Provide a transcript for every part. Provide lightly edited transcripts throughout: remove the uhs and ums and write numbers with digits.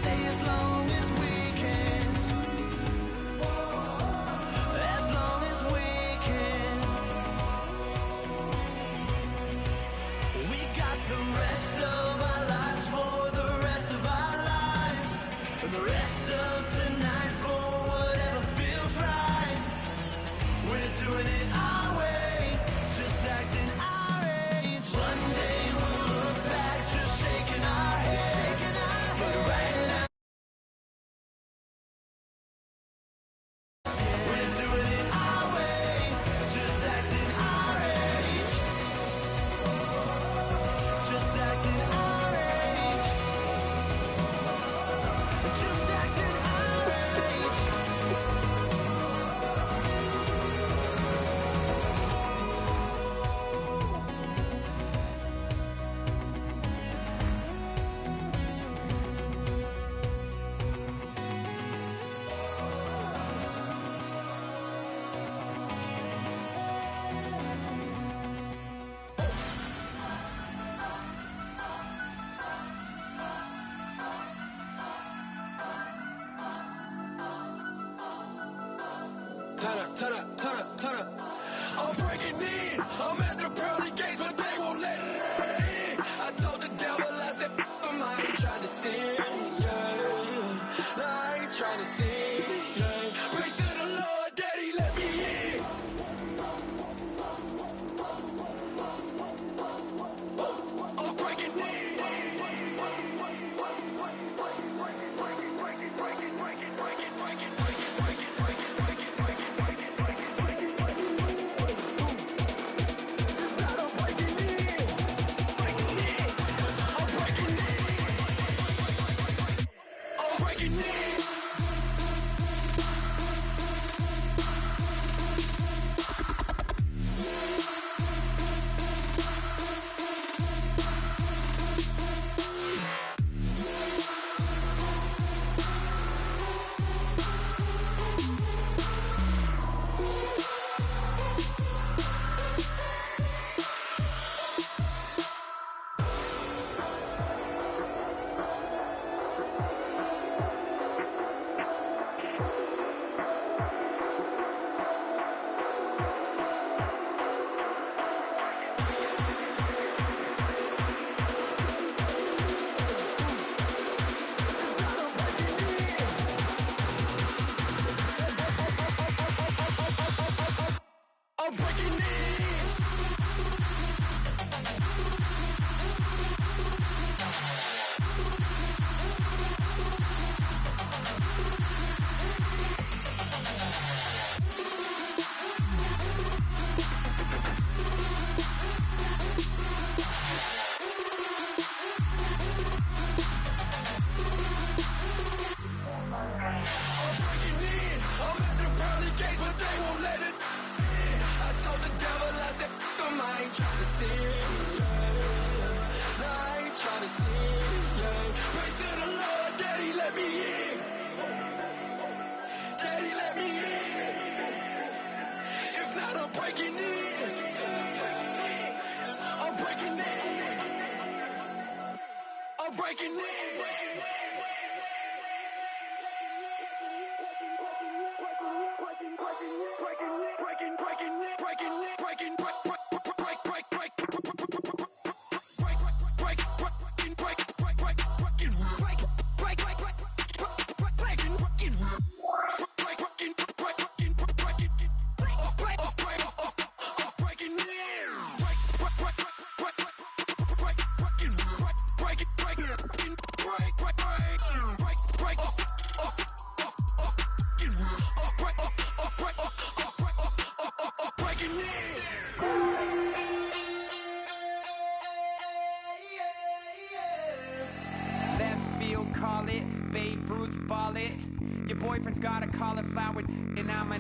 stay as long as we can. As long as we can. We got the rest of our lives for the rest of our lives. And the rest of tonight for whatever feels right. We're doing it our way, just acting our age. One day we'll look back, just shaking our heads. But right now, we're doing it our way, just acting our age. Just acting our age. Just acting our age. Turn up, turn up, turn up. I'm breaking in. I'm at the pearly gates, but they won't let it in. I told the devil, I said, I ain't trying to sin. Yeah. No, I ain't trying to sin. Yeah. Pray to the Lord, Daddy, let me in. I'm breaking in. I'm breaking in. I'm at the pearly gates, but they won't let it in. I told the devil, I said, I ain't trying to sin. Yeah. No, I ain't trying to sin. Yeah. Pray to the Lord, Daddy, let me in. Daddy, let me in. If not, I'm breaking in. I'm breaking in. I'm breaking in. Left field, call it. Babe Ruth, ball it. Your boyfriend's got a cauliflower, and I'm a.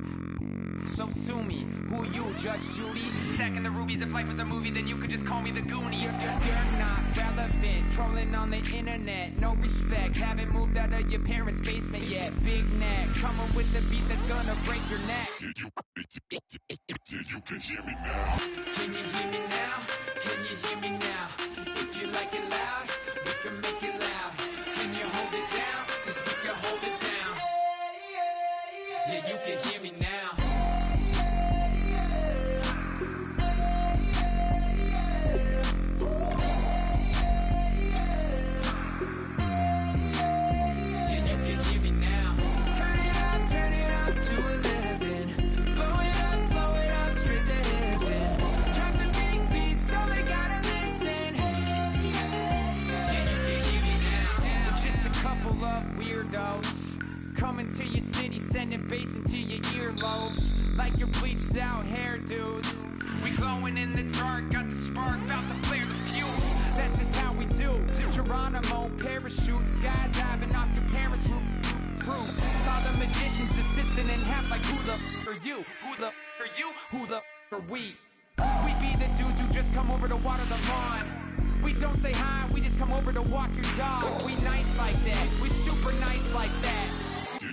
So sue me. Who you, Judge Judy? Stacking the rubies. If life was a movie, then you could just call me the Goonies. You're not relevant. Trolling on the internet. No respect. Haven't moved out of your parents' basement yet. Big neck. Coming with the beat that's gonna break your neck. You can hear me now. Can you hear me now? Can you hear me now? If you like it loud, we can make it loud. Can you hold it down? couple of weirdos coming to your city, sending bass into your earlobes like your bleached out hairdos. We glowing in the dark, got the spark, about to flare the fuse. That's just how we do. Geronimo, parachute, skydiving off your parents' roof. Saw the magician's assistant in half like who the are you? Who the are you? Who the are we? We be the dudes who just come over to water the lawn. We don't say hi, we just come over to walk your dog. We nice like that, we super nice like that. Can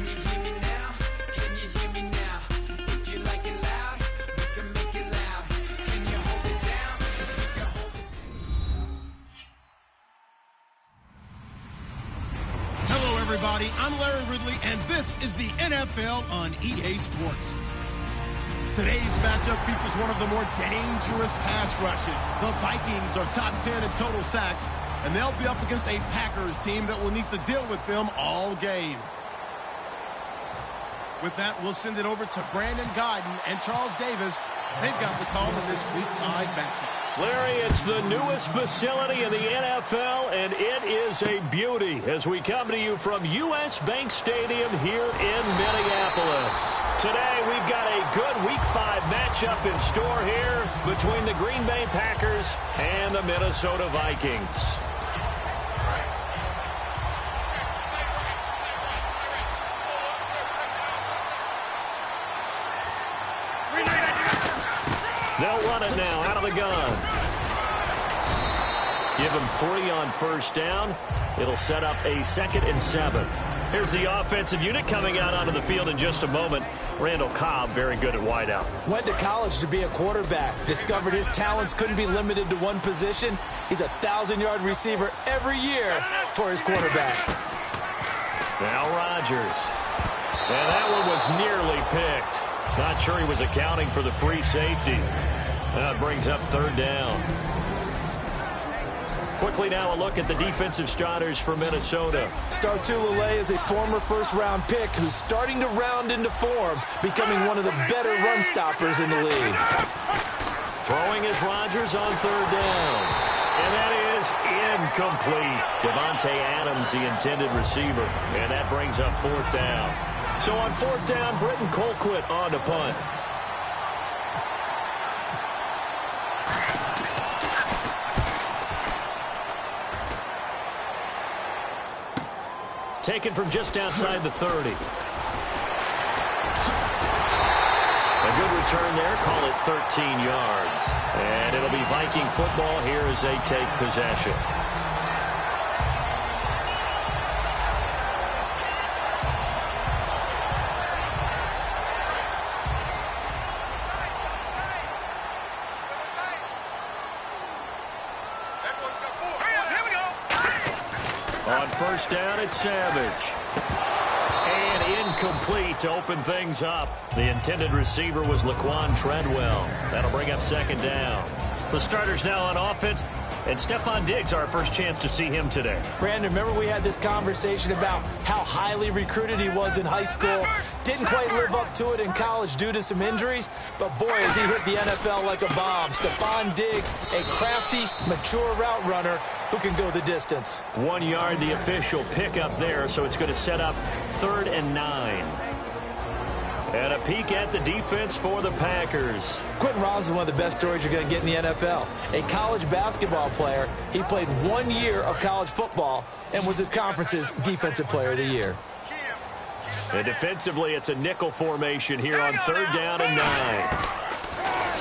you hear me now? Can you hear me now? If you like it loud, we can make it loud. Can you hold it down? 'Cause we can hold it down. Hello, everybody. I'm Larry Ridley, and this is the NFL on EA Sports. Today's matchup features one of the more dangerous pass rushes. The Vikings are top 10 in total sacks, and they'll be up against a Packers team that will need to deal with them all game. With that, we'll send it over to Brandon Godden and Charles Davis. They've got the call in this Week 5 matchup. Larry, it's the newest facility in the NFL, and it is a beauty as we come to you from U.S. Bank Stadium here in Minneapolis. Today, we've got a good Week 5 matchup in store here between the Green Bay Packers and the Minnesota Vikings. They'll run it now out of the gun. Give him 3 on first down. It'll set up a 2nd and 7. Here's the offensive unit coming out onto the field in just a moment. Randall Cobb, very good at wideout. Went to college to be a quarterback. Discovered his talents couldn't be limited to one position. He's a 1,000-yard receiver every year for his quarterback. Now Rodgers. And that one was nearly picked. Not sure he was accounting for the free safety. That brings up 3rd down. Quickly now a look at the defensive starters for Minnesota. Star Tulele is a former first-round pick who's starting to round into form, becoming one of the better run stoppers in the league. Throwing is Rodgers on 3rd down. And that is incomplete. Devontae Adams, the intended receiver. And that brings up 4th down. So on 4th down, Britton Colquitt on to punt. Taken from just outside the 30. A good return there, call it 13 yards. And it'll be Viking football here as they take possession. On first down, it's Savage. And incomplete to open things up. The intended receiver was Laquan Treadwell. That'll bring up 2nd down. The starters now on offense. And Stephon Diggs, our first chance to see him today. Brandon, remember we had this conversation about how highly recruited he was in high school. Didn't quite live up to it in college due to some injuries. But boy, has he hit the NFL like a bomb. Stephon Diggs, a crafty, mature route runner who can go the distance. 1 yard, the official pickup there, so it's going to set up 3rd and 9. And a peek at the defense for the Packers. Quentin Robinson is one of the best stories you're going to get in the NFL. A college basketball player. He played 1 year of college football and was his conference's Defensive Player of the Year. And defensively, it's a nickel formation here on 3rd down and 9.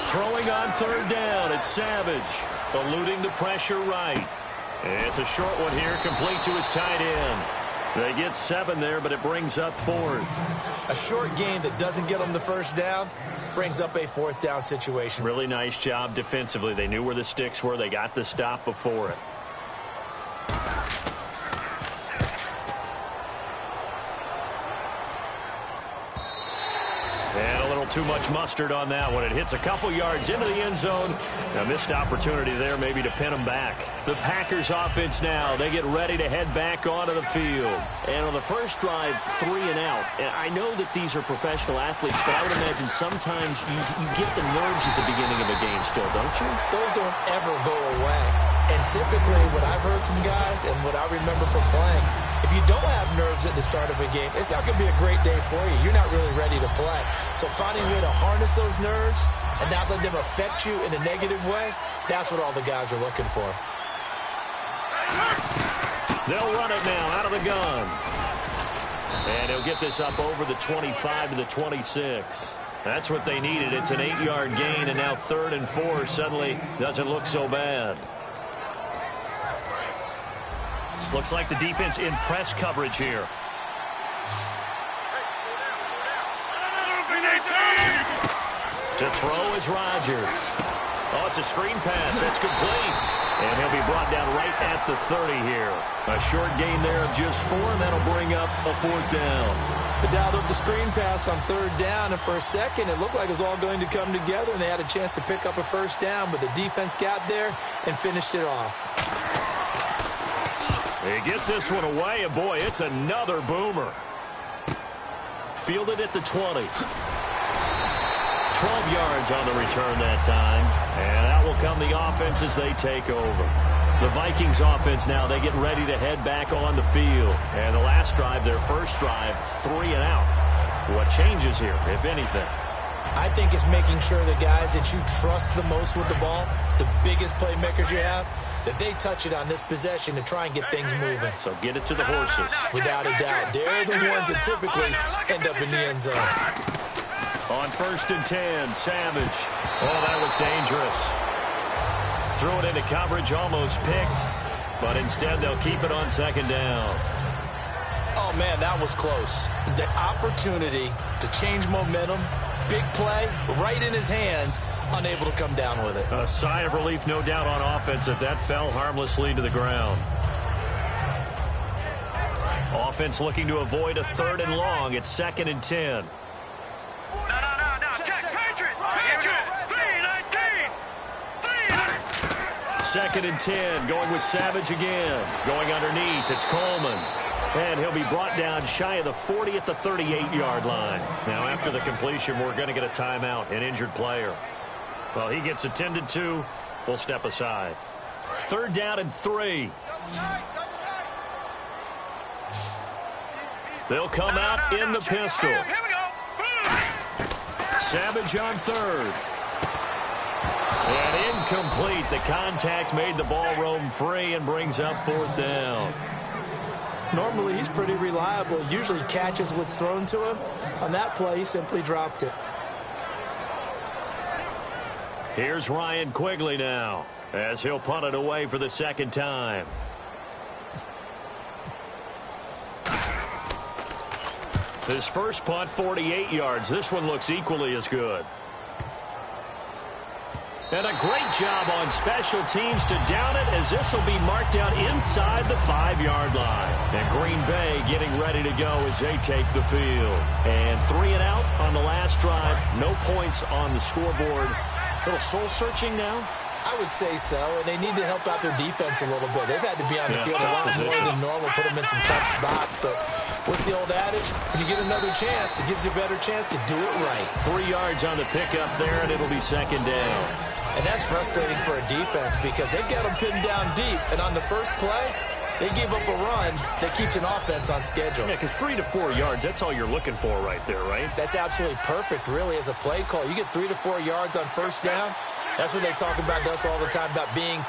Throwing on 3rd down, it's Savage. Eluding the pressure right. And it's a short one here, complete to his tight end. They get 7 there, but it brings up 4th. A short gain that doesn't get them the first down brings up a 4th down situation. Really nice job defensively. They knew where the sticks were. They got the stop before it. And a little too much mustard on that one. It hits a couple yards into the end zone. A missed opportunity there maybe to pin them back. The Packers offense now. They get ready to head back onto the field. And on the first drive, 3 and out. And I know that these are professional athletes, but I would imagine sometimes you get the nerves at the beginning of a game still, don't you? Those don't ever go away. And typically what I've heard from guys and what I remember from playing, if you don't have nerves at the start of a game, it's not going to be a great day for you. You're not really ready to play. So finding a way to harness those nerves and not let them affect you in a negative way, that's what all the guys are looking for. They'll run it now out of the gun. And he'll get this up over the 25 to the 26. That's what they needed. It's an 8-yard gain, and now 3rd and 4 suddenly doesn't look so bad. Looks like the defense in press coverage here. To throw is Rodgers. Oh, it's a screen pass. That's complete. And he'll be brought down right at the 30 here. A short gain there of just 4, and that'll bring up a 4th down. They dialed up the screen pass on 3rd down, and for a second it looked like it was all going to come together, and they had a chance to pick up a 1st down, but the defense got there and finished it off. He gets this one away, and boy, it's another boomer. Fielded at the 20. 12 yards on the return that time, and out will come the offense as they take over. The Vikings offense now, they get ready to head back on the field. And the last drive, their first drive, 3 and out. What changes here, if anything? I think it's making sure the guys that you trust the most with the ball, the biggest playmakers you have, that they touch it on this possession to try and get things moving. So get it to the horses. Without a doubt. They're the ones that typically end up in the end zone. On 1st and 10, Savage. Oh, that was dangerous. Threw it into coverage, almost picked, but instead they'll keep it on 2nd down. Oh, man, that was close. The opportunity to change momentum, big play, right in his hands, unable to come down with it. A sigh of relief, no doubt, on offense that fell harmlessly to the ground. Offense looking to avoid a 3rd and long. It's 2nd and 10. Second and 10, going with Savage again. Going underneath, it's Coleman. And he'll be brought down shy of the 40 at the 38-yard line. Now, after the completion, we're going to get a timeout, an injured player. Well, he gets attended to. We'll step aside. 3rd down and 3. They'll come out in the pistol. Savage on 3rd. And incomplete. The contact made the ball roam free and brings up 4th down. Normally, he's pretty reliable. Usually catches what's thrown to him. On that play, he simply dropped it. Here's Ryan Quigley now, as he'll punt it away for the 2nd time. His first punt, 48 yards. This one looks equally as good. And a great job on special teams to down it, as this will be marked out inside the 5-yard line. And Green Bay getting ready to go as they take the field. And 3 and out on the last drive. No points on the scoreboard. A little soul-searching now? I would say so, and they need to help out their defense a little bit. They've had to be on the field a lot more than normal, put them in some tough spots. But what's the old adage? When you get another chance, it gives you a better chance to do it right. 3 yards on the pickup there, and it'll be 2nd down. And that's frustrating for a defense because they've got them pinned down deep. And on the first play, they gave up a run that keeps an offense on schedule. Yeah, because 3 to 4 yards, that's all you're looking for right there, right? That's absolutely perfect, really, as a play call. You get 3 to 4 yards on 1st down. That's what they talk about to us all the time, about being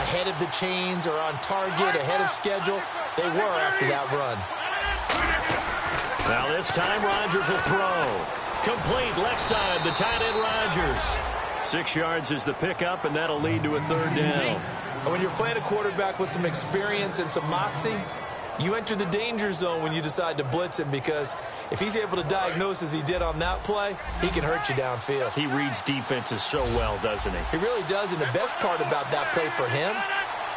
ahead of the chains or on target, ahead of schedule. They were after that run. Now this time, Rodgers will throw. Complete left side, the tight end Rodgers. 6 yards is the pickup, and that'll lead to a 3rd down. And when you're playing a quarterback with some experience and some moxie, you enter the danger zone when you decide to blitz him, because if he's able to diagnose as he did on that play, he can hurt you downfield. He reads defenses so well, doesn't he? He really does, and the best part about that play for him,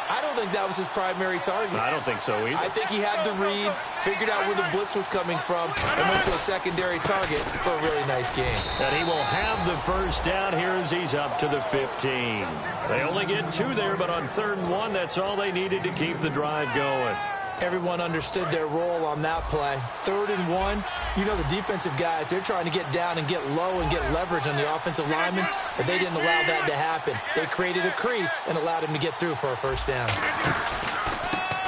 I don't think that was his primary target. I don't think so either. I think he had the read, figured out where the blitz was coming from, and went to a secondary target for a really nice game. And he will have the 1st down here as he's up to the 15. They only get 2 there, but on 3rd and 1, that's all they needed to keep the drive going. Everyone understood their role on that play. 3rd and 1. You know the defensive guys, they're trying to get down and get low and get leverage on the offensive lineman, but they didn't allow that to happen. They created a crease and allowed him to get through for a first down.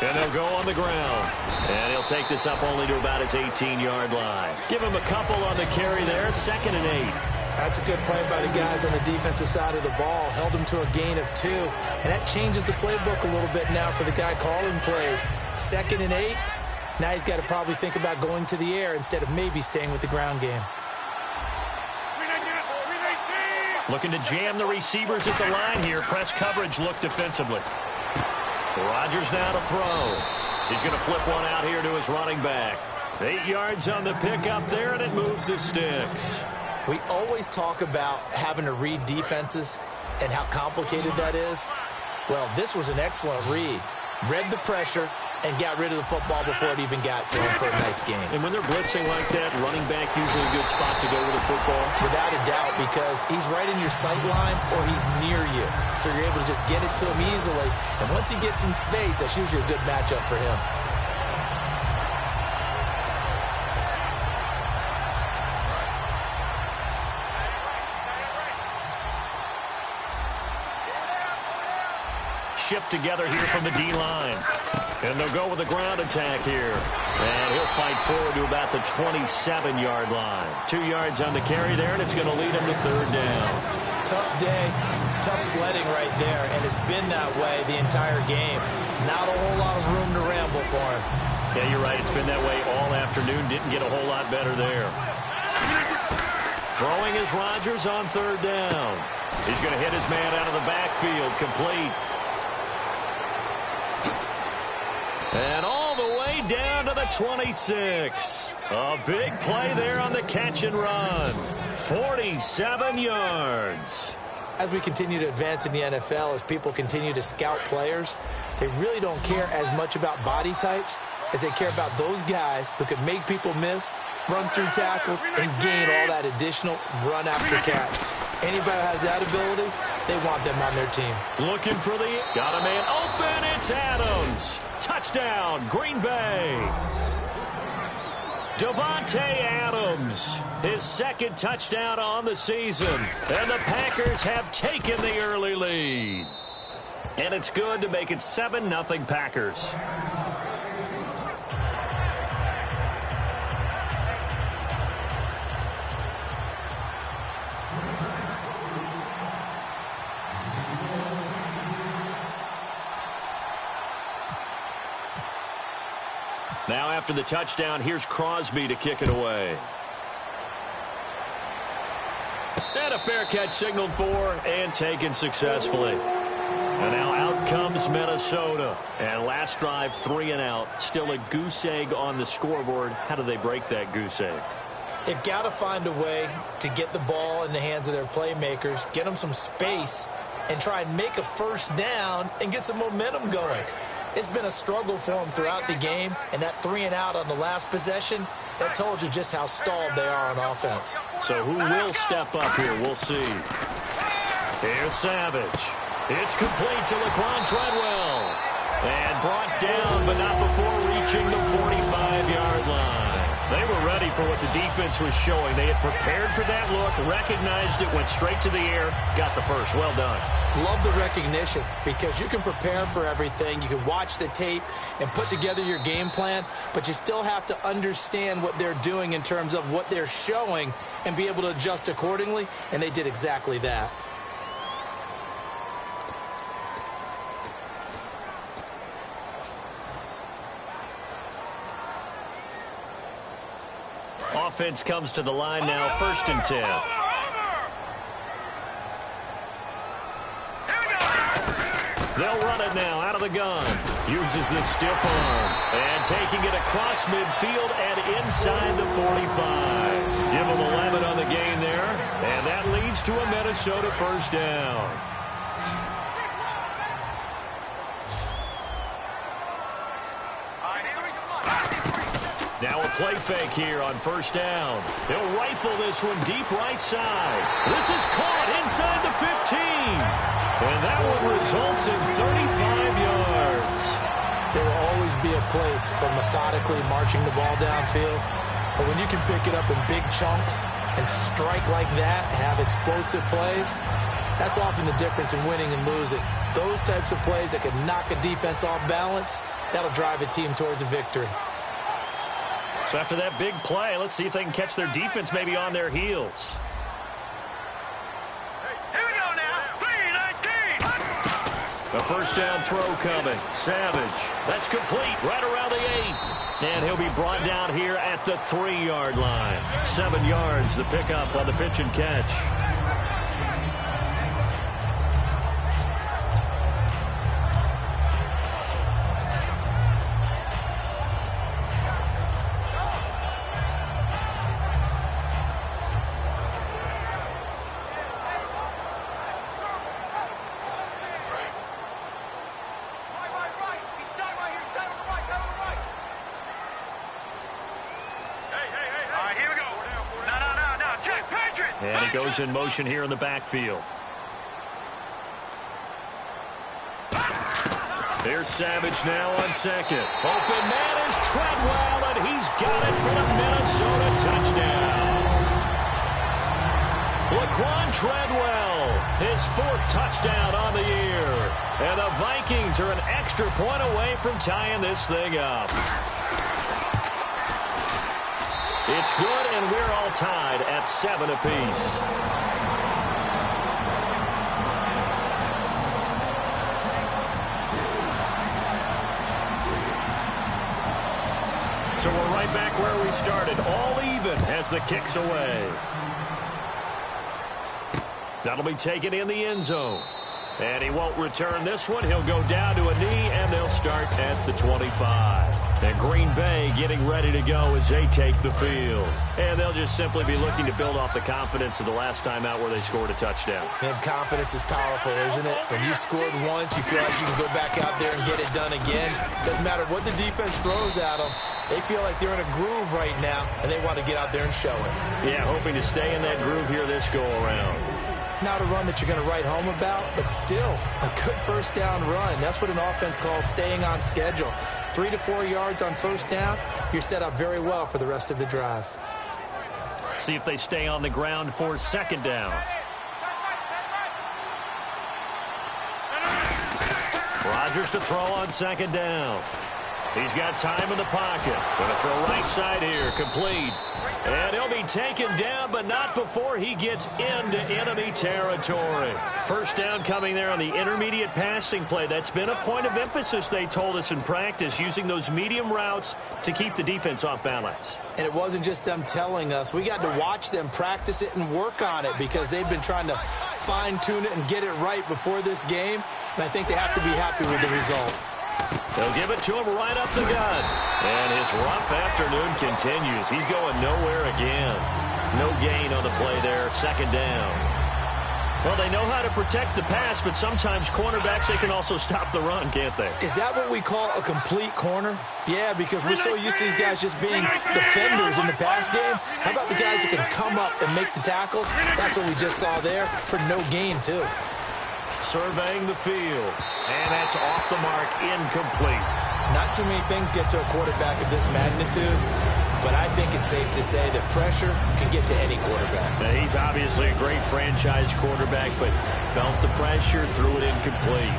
And they'll go on the ground. And he'll take this up only to about his 18-yard line. Give him a couple on the carry there, 2nd and 8. That's a good play by the guys on the defensive side of the ball. Held him to a gain of 2. And that changes the playbook a little bit now for the guy calling plays. 2nd and 8. Now he's got to probably think about going to the air instead of maybe staying with the ground game. Looking to jam the receivers at the line here. Press coverage look defensively. Rodgers now to throw. He's going to flip one out here to his running back. 8 yards on the pickup there, and it moves the sticks. We always talk about having to read defenses and how complicated that is. Well, this was an excellent read. Read the pressure and got rid of the football before it even got to him for a nice game. And when they're blitzing like that, running back usually a good spot to go with the football? Without a doubt, because he's right in your sight line or he's near you. So you're able to just get it to him easily. And once he gets in space, that's usually a good matchup for him. Shift together here from the D-line. And they'll go with a ground attack here. And he'll fight forward to about the 27-yard line. 2 yards on the carry there, and it's going to lead him to 3rd down. Tough day, tough sledding right there, and it's been that way the entire game. Not a whole lot of room to ramble for him. Yeah, you're right. It's been that way all afternoon. Didn't get a whole lot better there. Throwing is Rodgers on 3rd down. He's going to hit his man out of the backfield, complete. And all the way down to the 26. A big play there on the catch and run. 47 yards. As we continue to advance in the NFL, as people continue to scout players, they really don't care as much about body types as they care about those guys who can make people miss, run through tackles, and gain all that additional run after catch. Anybody who has that ability, they want them on their team. Looking for the... Got a man open. It's Adams. Touchdown, Green Bay. Davante Adams, his 2nd touchdown on the season. And the Packers have taken the early lead. And it's good to make it 7-0 Packers. Now after the touchdown, here's Crosby to kick it away. And a fair catch signaled for and taken successfully. And now out comes Minnesota. And last drive, 3 and out. Still a goose egg on the scoreboard. How do they break that goose egg? They've got to find a way to get the ball in the hands of their playmakers, get them some space, and try and make a first down and get some momentum going. It's been a struggle for them throughout the game, and that 3 and out on the last possession, that told you just how stalled they are on offense. So who will step up here? We'll see. Here's Savage. It's complete to Laquan Treadwell. And brought down, but not before reaching the 45-yard line. They were ready for what the defense was showing. They had prepared for that look, recognized it, went straight to the air, got the first. Well done. Love the recognition because you can prepare for everything. You can watch the tape and put together your game plan, but you still have to understand what they're doing in terms of what they're showing and be able to adjust accordingly, and they did exactly that. Offense comes to the line now, 1st and 10. They'll run it now out of the gun. Uses the stiff arm. And taking it across midfield and inside the 45. Give them 11 on the gain there. And that leads to a Minnesota first down. Now a play fake here on first down. They'll rifle this one deep right side. This is caught inside the 15. And that one results in 35 yards. there will always be a place for methodically marching the ball downfield. But when you can pick it up in big chunks and strike like that, have explosive plays, that's often the difference in winning and losing. Those types of plays that can knock a defense off balance, that'll drive a team towards a victory. So after that big play, let's see if they can catch their defense maybe on their heels. Here we go now. 3-19. A first down throw coming. Savage. That's complete right around the 8. And he'll be brought down here at the 3-yard line. 7 yards, the pickup on the pitch and catch. And he goes in motion here in the backfield. Here's Savage now on second. Open man is Treadwell, and he's got it for the Minnesota touchdown. Laquan Treadwell, his 4th touchdown on the year. And the Vikings are an extra point away from tying this thing up. It's good, and we're all tied at 7 apiece. So we're right back where we started, all even as the kick's away. That'll be taken in the end zone. And he won't return this one. He'll go down to a knee, and they'll start at the 25. And Green Bay getting ready to go as they take the field. And they'll just simply be looking to build off the confidence of the last time out where they scored a touchdown. And confidence is powerful, isn't it? When you scored once, you feel like you can go back out there and get it done again. Doesn't matter what the defense throws at them. They feel like they're in a groove right now, and they want to get out there and show it. Yeah, hoping to stay in that groove here this go-around. Not a run that you're going to write home about, but still a good first down run. That's what an offense calls staying on schedule. 3 to 4 yards on first down, you're set up very well for the rest of the drive. See if they stay on the ground for second down. Rodgers to throw on second down. He's got time in the pocket. Going to throw right side here, complete. And he'll be taken down, but not before he gets into enemy territory. First down coming there on the intermediate passing play. That's been a point of emphasis, they told us in practice, using those medium routes to keep the defense off balance. And it wasn't just them telling us. We got to watch them practice it and work on it because they've been trying to fine-tune it and get it right before this game. And I think they have to be happy with the result. They'll give it to him right up the gut. And his rough afternoon continues. He's going nowhere again. No gain on the play there. Second down. Well, they know how to protect the pass, but sometimes cornerbacks, they can also stop the run, can't they? Is that what we call a complete corner? Yeah, because we're so used to these guys just being defenders in the pass game. How about the guys who can come up and make the tackles? That's what we just saw there for no gain, too. Surveying the field. And that's off the mark, incomplete. Not too many things get to a quarterback of this magnitude, but I think it's safe to say that pressure can get to any quarterback. Now, he's obviously a great franchise quarterback, but felt the pressure, threw it incomplete.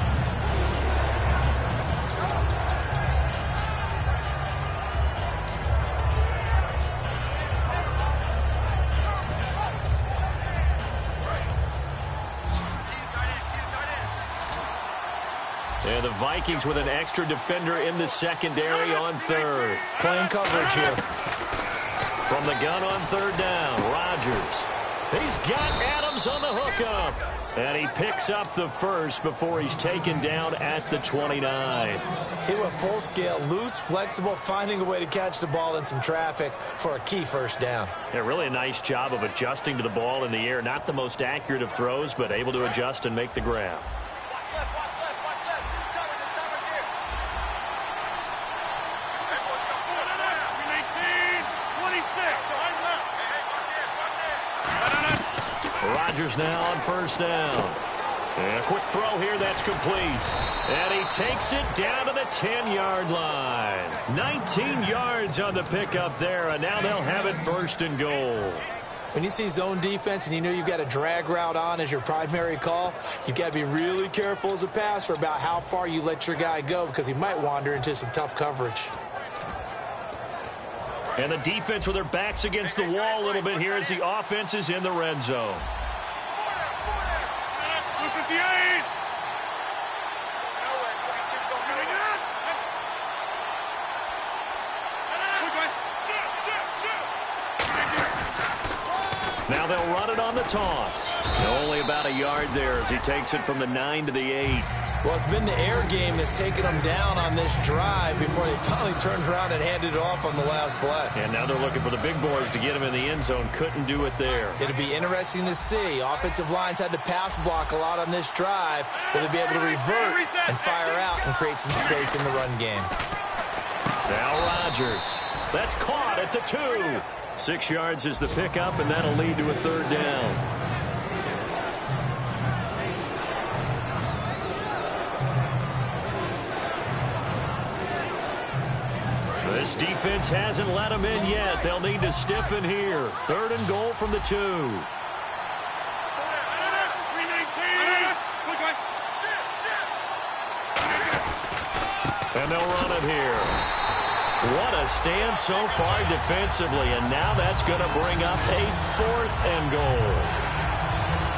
And the Vikings with an extra defender in the secondary on third. Playing coverage here. From the gun on third down, Rodgers. He's got Adams on the hookup. And he picks up the first before he's taken down at the 29. He went full scale, loose, flexible, finding a way to catch the ball in some traffic for a key first down. Yeah, really a nice job of adjusting to the ball in the air. Not the most accurate of throws, but able to adjust and make the grab. Rodgers now on first down. And a quick throw here, that's complete. And he takes it down to the 10-yard line. 19 yards on the pickup there, and now they'll have it 1st and goal. When you see zone defense and you know you've got a drag route on as your primary call, you've got to be really careful as a passer about how far you let your guy go because he might wander into some tough coverage. And the defense with their backs against the wall a little bit here as the offense is in the red zone. 258. Now they'll run it on the toss. Only about a yard there as he takes it from the 9 to the 8. Well, it's been the air game that's taken them down on this drive before they finally turned around and handed it off on the last play. And now they're looking for the big boys to get him in the end zone. Couldn't do it there. It'll be interesting to see. Offensive lines had to pass block a lot on this drive. Will they be able to revert and fire out and create some space in the run game? Now Rodgers. That's caught at the 2. 6 yards is the pickup, and that'll lead to a 3rd down. This defense hasn't let them in yet. They'll need to stiffen here. 3rd and goal from the 2. And they'll run it here. What a stand so far defensively, and now that's going to bring up a 4th and goal.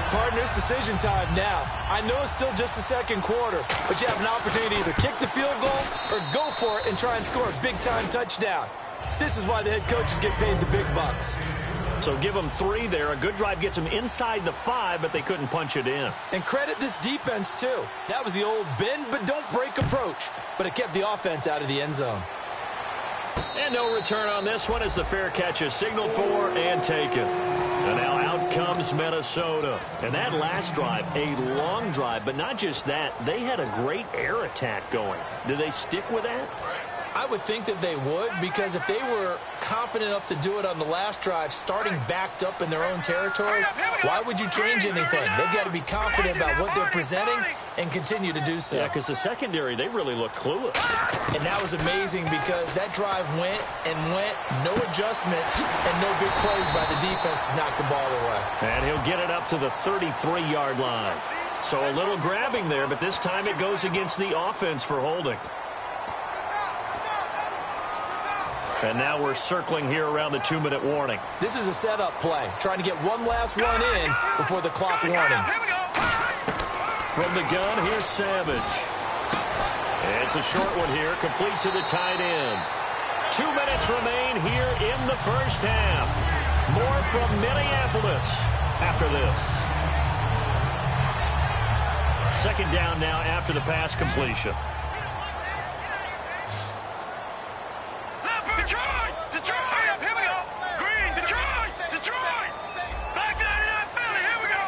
Partner, it's decision time now. I know it's still just the 2nd quarter, but you have an opportunity to either kick the field goal or go for it and try and score a big-time touchdown. This is why the head coaches get paid the big bucks. So give them 3 there. A good drive gets them inside the 5, but they couldn't punch it in. And credit this defense, too. That was the old bend but don't break approach, but it kept the offense out of the end zone. And no return on this one as the fair catch is signaled for and taken. And now out comes Minnesota. And that last drive, a long drive, but not just that. They had a great air attack going. Do they stick with that? I would think that they would, because if they were confident enough to do it on the last drive, starting backed up in their own territory, why would you change anything? They've got to be confident about what they're presenting and continue to do so. Yeah, because the secondary, they really look clueless. And that was amazing because that drive went and went, no adjustments, and no big plays by the defense to knock the ball away. And he'll get it up to the 33-yard line. So a little grabbing there, but this time it goes against the offense for holding. And now we're circling here around the 2-minute warning. This is a setup play, trying to get one last run in before the clock warning. From the gun, here's Savage. It's a short one here, complete to the tight end. 2 minutes remain here in the first half. More from Minneapolis after this. 2nd down now after the pass completion. Detroit! Detroit! Here we go! Green! Detroit! Detroit! Back 99 Philly! Here we go!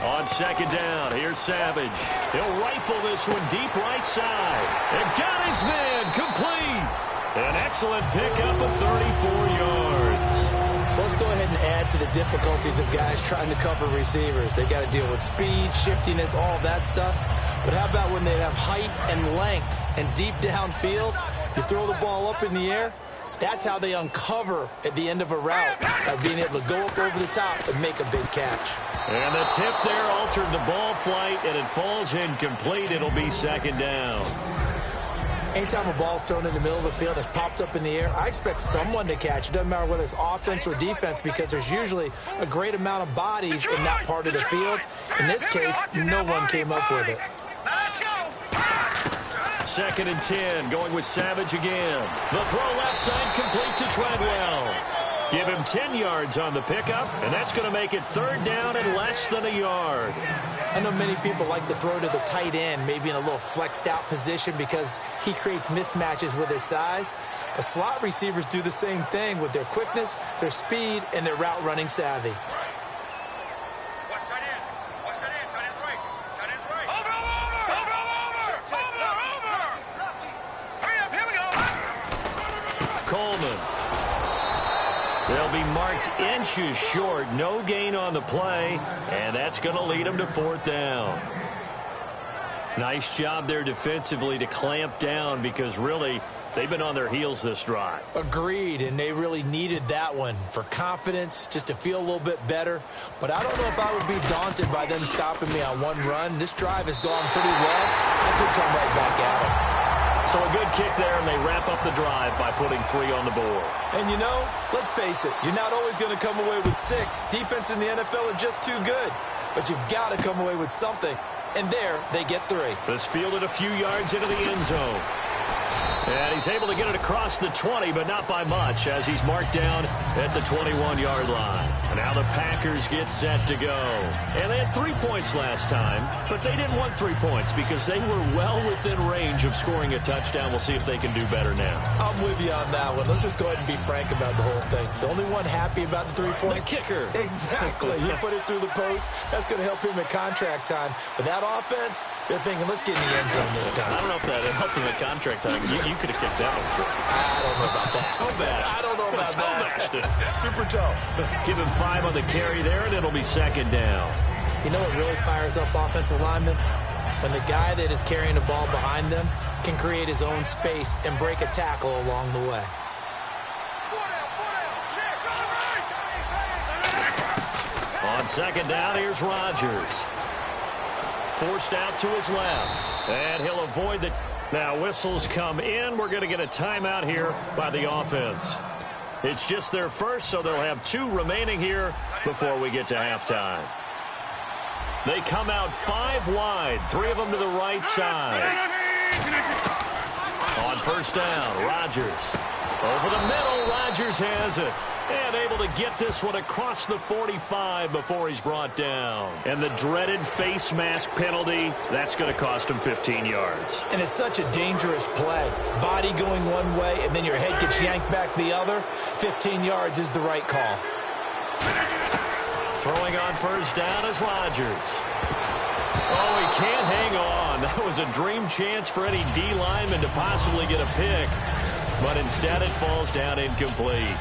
On 2nd down, here's Savage. He'll rifle this one deep right side. And got his man complete. An excellent pickup of 34 yards. So let's go ahead and add to the difficulties of guys trying to cover receivers. They got to deal with speed, shiftiness, all of that stuff. But how about when they have height and length and deep downfield? You throw the ball up in the air. That's how they uncover at the end of a route, by being able to go up over the top and make a big catch. And the tip there altered the ball flight, and it falls incomplete. It'll be 2nd down. Anytime a ball's thrown in the middle of the field that's popped up in the air, I expect someone to catch. It doesn't matter whether it's offense or defense, because there's usually a great amount of bodies in that part of the field. In this case, no one came up with it. Let's go! 2nd and 10, going with Savage again. The throw left side complete to Treadwell. Give him 10 yards on the pickup, and that's going to make it 3rd down and less than a yard. I know many people like to throw to the tight end, maybe in a little flexed out position because he creates mismatches with his size. But slot receivers do the same thing with their quickness, their speed, and their route running savvy. Watch tight end. Watch tight end. Tight end's right. Tight end's right. Over! Hurry up. Here we go. Coleman. They'll They'll be marked inches short. No gain on the play, and that's going to lead them to 4th down. Nice job there defensively to clamp down because really they've been on their heels this drive. Agreed, and they really needed that one for confidence, just to feel a little bit better. But I don't know if I would be daunted by them stopping me on one run. This drive has gone pretty well. I could come right back at them. So a good kick there, and they wrap up the drive by putting 3 on the board. And you know, let's face it, you're not always going to come away with 6. Defense in the NFL are just too good. But you've got to come away with something. And there, they get 3. This fielded a few yards into the end zone. And he's able to get it across the 20, but not by much, as he's marked down at the 21-yard line. And now the Packers get set to go. And they had 3 points last time, but they didn't want 3 points because they were well within range of scoring a touchdown. We'll see if they can do better now. I'm with you on that one. Let's just go ahead and be frank about the whole thing. The only one happy about the 3-point? The kicker. Exactly. He put it through the post. That's going to help him at contract time. But that offense, they're thinking, let's get in the end zone this time. I don't know if that helped him at contract time. You could have kicked that one through. I don't know about that. Toe bash. I don't know about that. Super toe. Give him 5 on the carry there, and it'll be 2nd down. You know what really fires up offensive linemen? When the guy that is carrying the ball behind them can create his own space and break a tackle along the way. On 2nd down, here's Rodgers. Forced out to his left. And he'll avoid the... Now, whistles come in. We're going to get a timeout here by the offense. It's just their first, so they'll have 2 remaining here before we get to halftime. They come out 5 wide, 3 of them to the right side. On 1st down, Rodgers. Over the middle, Rodgers has it. And able to get this one across the 45 before he's brought down. And the dreaded face mask penalty, that's going to cost him 15 yards. And it's such a dangerous play. Body going one way, and then your head gets yanked back the other. 15 yards is the right call. Throwing on 1st down is Rodgers. Oh, he can't hang on. That was a dream chance for any D lineman to possibly get a pick. But instead it falls down incomplete.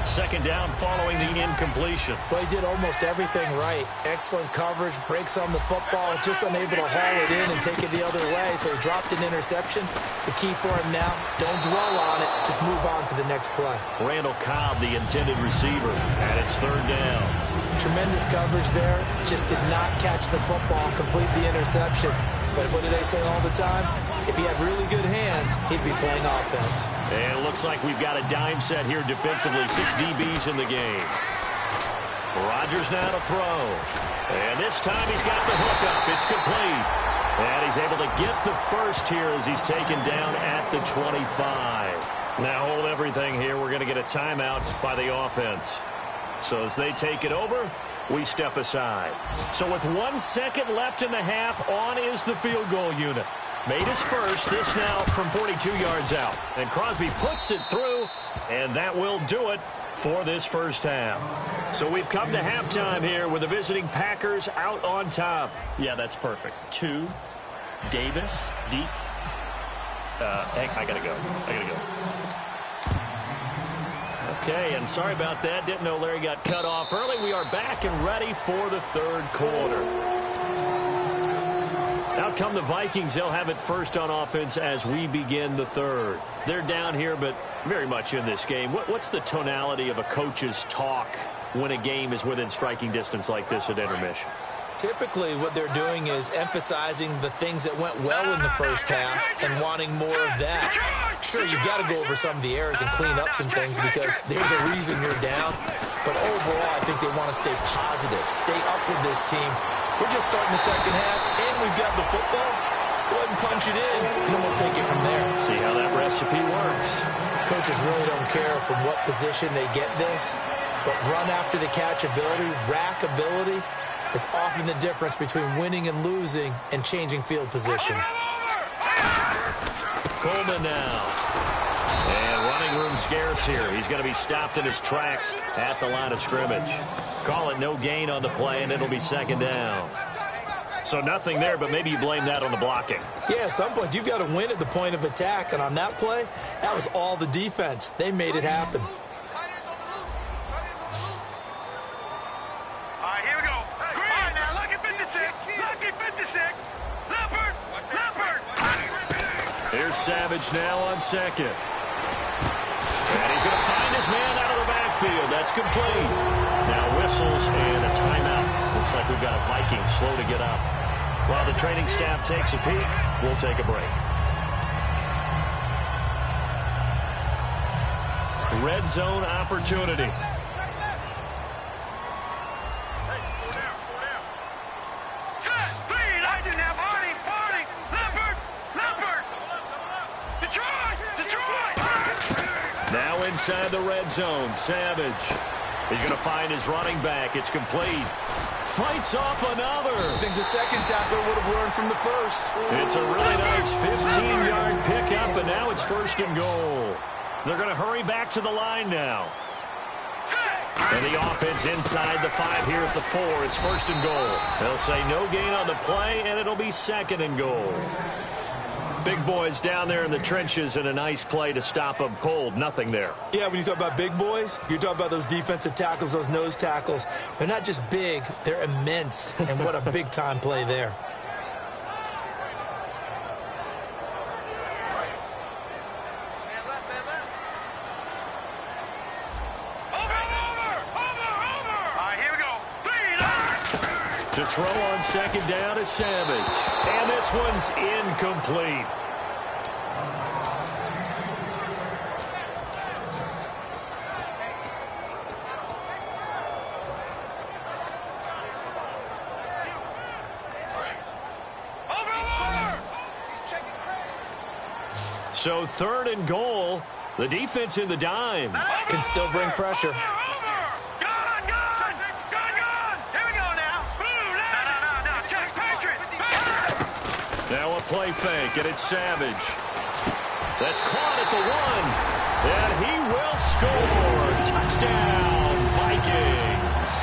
2nd down following the incompletion. Well, he did almost everything right. Excellent coverage, breaks on the football, just unable to haul it in and take it the other way. So he dropped an interception. The key for him now, don't dwell on it. Just move on to the next play. Randall Cobb, the intended receiver, and it's 3rd down. Tremendous coverage there. Just did not catch the football, complete the interception. But what do they say all the time? If he had really good hands, he'd be playing offense. And it looks like we've got a dime set here defensively. 6 DBs in the game. Rodgers now to throw. And this time he's got the hook up. It's complete. And he's able to get the first here as he's taken down at the 25. Now hold everything here. We're going to get a timeout by the offense. So as they take it over, we step aside. So with 1 second left in the half, on is the field goal unit. Made his first, this now from 42 yards out. And Crosby puts it through, and that will do it for this first half. So we've come to halftime here with the visiting Packers out on top. Yeah, that's perfect. 2, Davis, deep. I gotta go. Okay, and sorry about that. Didn't know Larry got cut off early. We are back and ready for the 3rd quarter. Out come the Vikings. They'll have it first on offense as we begin the 3rd. They're down here, but very much in this game. What's the tonality of a coach's talk when a game is within striking distance like this at intermission? Typically, what they're doing is emphasizing the things that went well in the first half and wanting more of that. Sure, you've got to go over some of the errors and clean up some things because there's a reason you're down. But overall, I think they want to stay positive, stay up with this team. We're just starting the second half, and we've got the football. Let's go ahead and punch it in, and then we'll take it from there. See how that recipe works. Coaches really don't care from what position they get this, but run after the catch ability, rack ability, is often the difference between winning and losing and changing field position. Coleman now. And running room scarce here. He's going to be stopped in his tracks at the line of scrimmage. Call it no gain on the play, and it'll be 2nd down. So nothing there, but maybe you blame that on the blocking. Yeah, at some point you've got to win at the point of attack, and on that play, that was all the defense. They made it happen. Here's Savage now on second. And he's going to find his man out of the backfield. That's complete. Now whistles and a timeout. Looks like we've got a Viking slow to get up. While the training staff takes a peek, we'll take a break. Red zone opportunity. Now inside the red zone, Savage. He's going to find his running back. It's complete. Fights off another. I think the second tackler would have learned from the first. It's a really nice 15-yard pickup, and now it's first and goal. They're going to hurry back to the line now. And the offense inside the 5 here at the 4. It's first and goal. They'll say no gain on the play, and it'll be second and goal. Big boys down there in the trenches, and a nice play to stop them cold. Nothing there. Yeah, when you talk about big boys, you're talking about those defensive tackles, those nose tackles. They're not just big, they're immense. And what a big-time play there. To throw on second down is Savage. And this one's incomplete. So third and goal. The defense in the dime. Can still bring pressure. Now a play fake, and it's Savage. That's caught at the 1. And he will score. Touchdown, Vikings.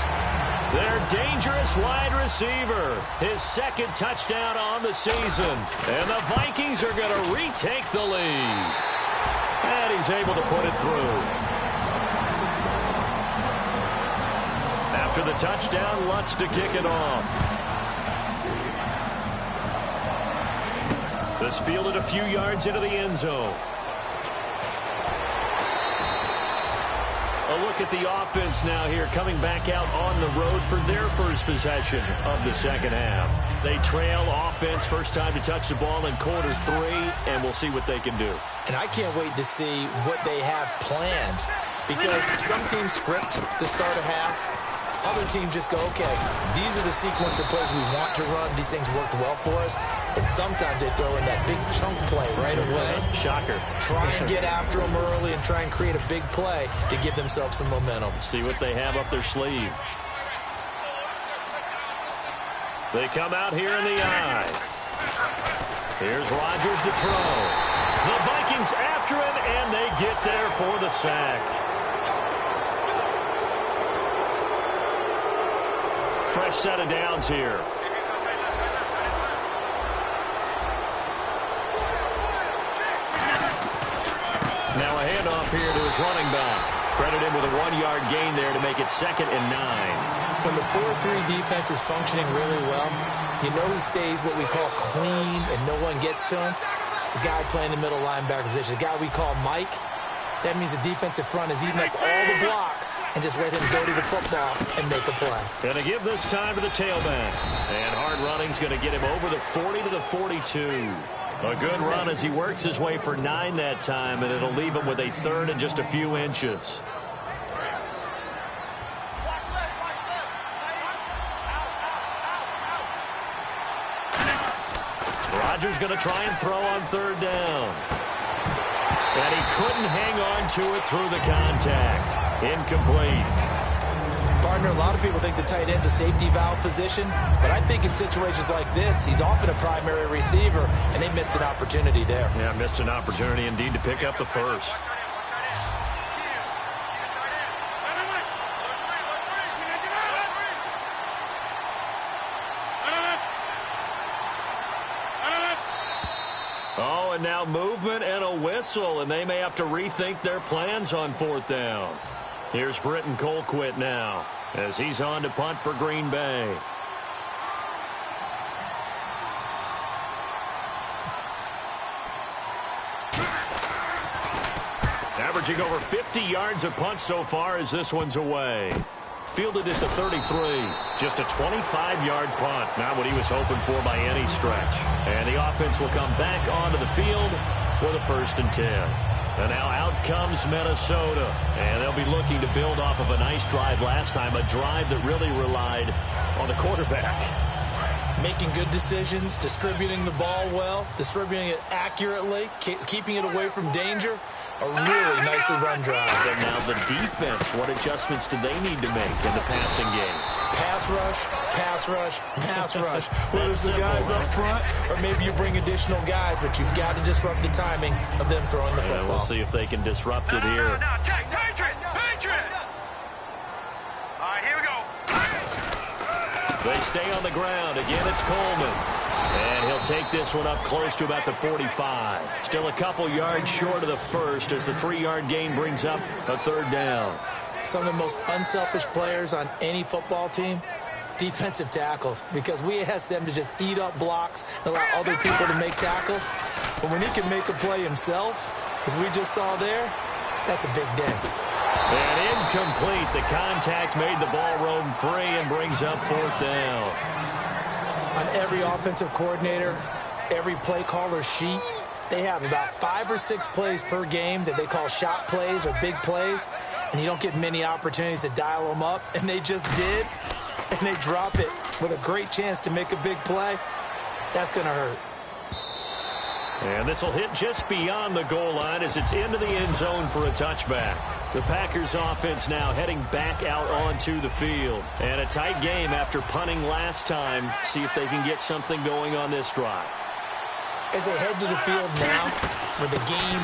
Their dangerous wide receiver. His second touchdown on the season. And the Vikings are going to retake the lead. And he's able to put it through. After the touchdown, Lutz to kick it off. This fielded a few yards into the end zone. A look at the offense now here, coming back out on the road for their first possession of the second half. They trail offense, first time to touch the ball in quarter 3, and we'll see what they can do. And I can't wait to see what they have planned, because some teams script to start a half. Other teams just go, okay, these are the sequence of plays we want to run. These things worked well for us. And sometimes they throw in that big chunk play right away. Shocker. Try and get after them early and try and create a big play to give themselves some momentum. See what they have up their sleeve. They come out here in the eye. Here's Rodgers to throw. The Vikings after him, and they get there for the sack. Fresh set of downs here. Now a handoff here to his running back. Credit him with a 1-yard gain there to make it 2nd and 9. When the 4-3 defense is functioning really well, you know he stays what we call clean and no one gets to him. The guy playing the middle linebacker position, the guy we call Mike, that means the defensive front is eating up all the blocks and just let him go to the football and make a play. Going to give this time to the tailback. And hard running's going to get him over the 40 to the 42. A good run as he works his way for 9 that time, and it'll leave him with a 3rd and just a few inches. Rodgers going to try and throw on 3rd down. And he couldn't hang on to it through the contact. Incomplete. Partner, a lot of people think the tight end's a safety valve position, but I think in situations like this, he's often a primary receiver, and they missed an opportunity there. Yeah, missed an opportunity indeed to pick up the first. Oh, and now movement and a whistle, and they may have to rethink their plans on 4th down. Here's Britton Colquitt now as he's on to punt for Green Bay. Averaging over 50 yards a punt so far as this one's away. Fielded at the 33. Just a 25-yard punt. Not what he was hoping for by any stretch. And the offense will come back onto the field for the 1st and 10. And now out comes Minnesota. And they'll be looking to build off of a nice drive last time. A drive that really relied on the quarterback. Making good decisions, distributing the ball well, distributing it accurately, keeping it away from danger. A really nicely run drive. And now the defense, what adjustments do they need to make in the passing game? Pass rush, pass rush, pass rush. Whether it's the guys up front or maybe you bring additional guys, but you've got to disrupt the timing of them throwing the football. We'll see if they can disrupt it here. No, check, Patriot. All right, here we go. They stay on the ground. Again, it's Coleman. And he'll take this one up close to about the 45. Still a couple yards short of the first as the 3-yard gain brings up a 3rd down. Some of the most unselfish players on any football team, defensive tackles, because we ask them to just eat up blocks and allow other people to make tackles. But when he can make a play himself, as we just saw there, that's a big day. And incomplete. The contact made the ball roam free and brings up 4th down. On every offensive coordinator, every play caller sheet, they have about 5 or 6 plays per game that they call shot plays or big plays, and you don't get many opportunities to dial them up, and they just did, and they drop it with a great chance to make a big play. That's going to hurt. And this will hit just beyond the goal line as it's into the end zone for a touchback. The Packers offense now heading back out onto the field. And a tight game after punting last time. See if they can get something going on this drive. As they head to the field now, with the game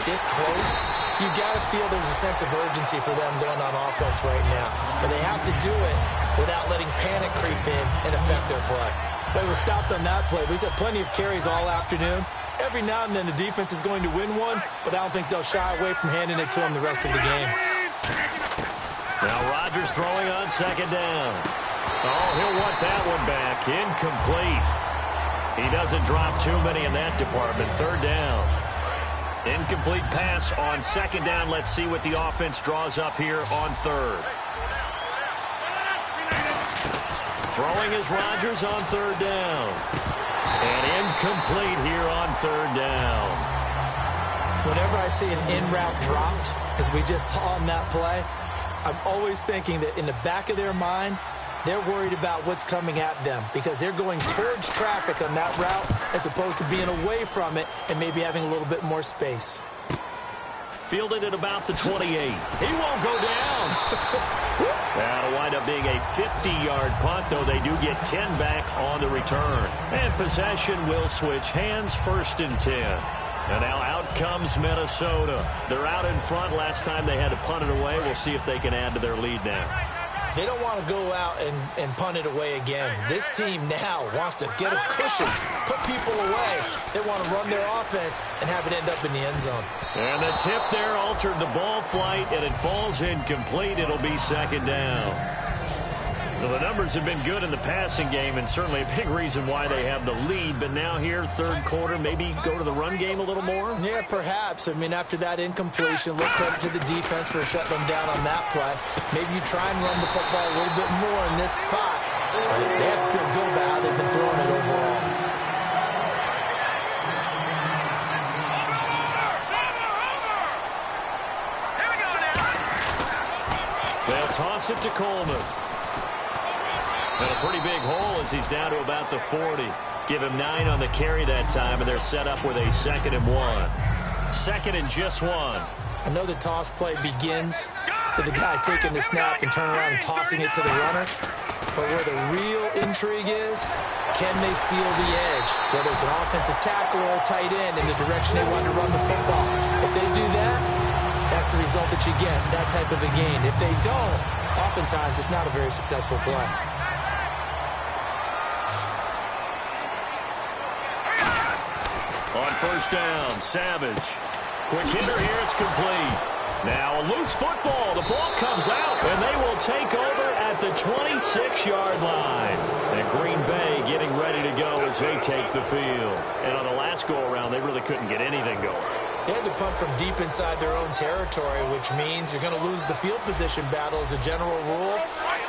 this close, you've got to feel there's a sense of urgency for them going on offense right now. But they have to do it without letting panic creep in and affect their play. They were stopped on that play. We've had plenty of carries all afternoon. Every now and then the defense is going to win one, but I don't think they'll shy away from handing it to them the rest of the game. Now Rodgers throwing on 2nd down. Oh, he'll want that one back. Incomplete. He doesn't drop too many in that department. 3rd down. Incomplete pass on 2nd down. Let's see what the offense draws up here on 3rd. Throwing is Rodgers on 3rd down. And incomplete here on 3rd down. Whenever I see an in-route dropped, as we just saw on that play, I'm always thinking that in the back of their mind, they're worried about what's coming at them because they're going towards traffic on that route as opposed to being away from it and maybe having a little bit more space. Fielded at about the 28. He won't go down. That'll wind up being a 50-yard punt, though they do get 10 back on the return. And possession will switch hands, 1st and 10. And now out comes Minnesota. They're out in front. Last time they had to punt it away. We'll see if they can add to their lead now. They don't want to go out and punt it away again. This team now wants to get a cushion, put people away. They want to run their offense and have it end up in the end zone. And the tip there altered the ball flight, and it falls incomplete. It'll be 2nd down. So the numbers have been good in the passing game, and certainly a big reason why they have the lead. But now here, 3rd quarter, maybe go to the run game a little more? Yeah, perhaps. I mean, after that incompletion, look credit to the defense for shutting them down on that play. Maybe you try and run the football a little bit more in this spot. But they have to feel good about how they've been throwing it overall. They'll toss it to Coleman. And a pretty big hole as he's down to about the 40. Give him 9 on the carry that time, and they're set up with a 2nd and 1. 2nd and just 1. I know the toss play begins with the guy taking the snap and turning around and tossing it to the runner. But where the real intrigue is, can they seal the edge? Whether it's an offensive tackle or a tight end in the direction they want to run the football. If they do that, that's the result that you get, that type of a gain. If they don't, oftentimes it's not a very successful play. On 1st down, Savage. Quick hitter here, it's complete. Now a loose football. The ball comes out, and they will take over at the 26-yard line. And Green Bay getting ready to go as they take the field. And on the last go-around, they really couldn't get anything going. They had to punt from deep inside their own territory, which means you're going to lose the field position battle as a general rule.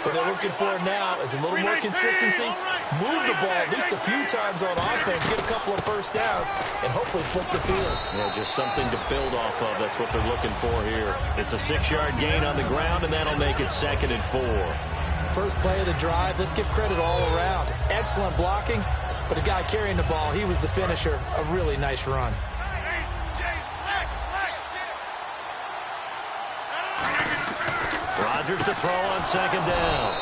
What they're looking for now is a little more consistency, move the ball at least a few times on offense, get a couple of first downs, and hopefully flip the field. Yeah, just something to build off of. That's what they're looking for here. It's a 6-yard gain on the ground, and that'll make it 2nd and 4. First play of the drive, let's give credit all around. Excellent blocking, but the guy carrying the ball, he was the finisher. A really nice run. Rodgers to throw on 2nd down.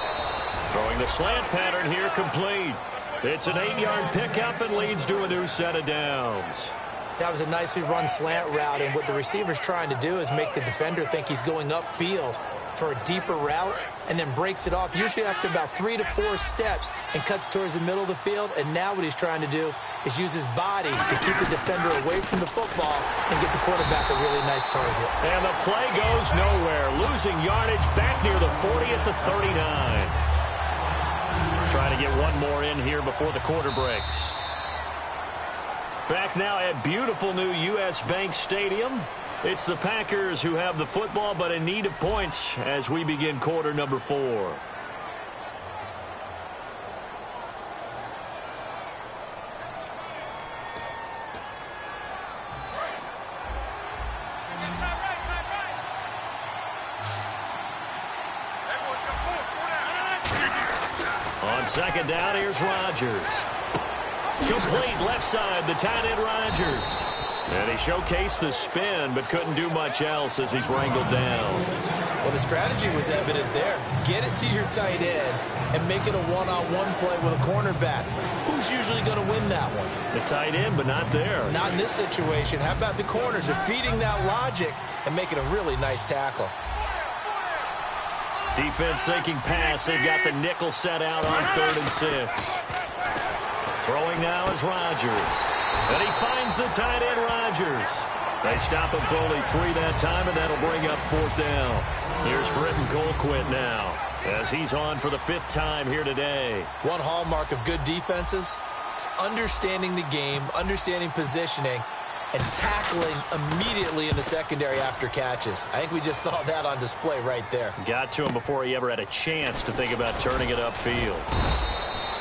Throwing the slant pattern here, complete. It's an 8-yard pickup and leads to a new set of downs. That was a nicely run slant route, and what the receiver's trying to do is make the defender think he's going upfield for a deeper route, and then breaks it off, usually after about 3 to 4 steps, and cuts towards the middle of the field. And now what he's trying to do is use his body to keep the defender away from the football and get the quarterback a really nice target. And the play goes nowhere, losing yardage back near the 40 at the 39. Trying to get one more in here before the quarter breaks. Back now at beautiful new U.S. Bank Stadium. It's the Packers who have the football, but in need of points as we begin quarter number 4. On 2nd down, here's Rodgers. Complete left side, the tight end Rodgers. And he showcased the spin, but couldn't do much else as he's wrangled down. Well, the strategy was evident there. Get it to your tight end and make it a one-on-one play with a cornerback. Who's usually going to win that one? The tight end, but not there. Not in this situation. How about the corner defeating that logic and making a really nice tackle? Defense sinking pass. They've got the nickel set out on 3rd and 6. Throwing now is Rodgers. And he finds the tight end Rodgers. They stop him for only 3 that time, and that'll bring up 4th down. Here's Britton Colquitt now as he's on for the 5th time here today. One hallmark of good defenses is understanding the game, understanding positioning, and tackling immediately in the secondary after catches. I think we just saw that on display right there. Got to him before he ever had a chance to think about turning it upfield.